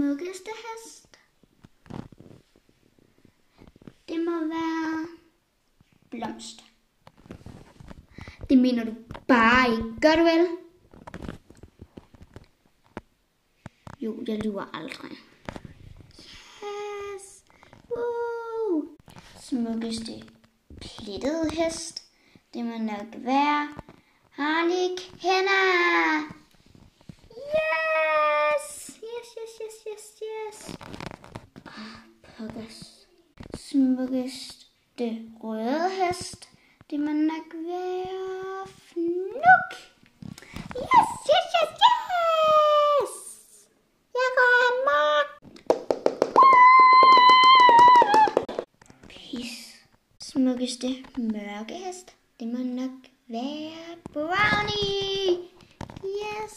Smukkeste hest. Det må være Blomst. Det mener du bare ikke, gør du vel? Jo, jeg lyver aldrig. Yes! Woo! Smukkeste plettede hest. Det må nok være Harlequinna. Yes! Yes! Pokkers. Smukkeste røde hest. Det må nok være Fnuk. Yes! Jeg går amok. Pis. Smukkeste mørke hest. Det må nok være Brownie. Yes.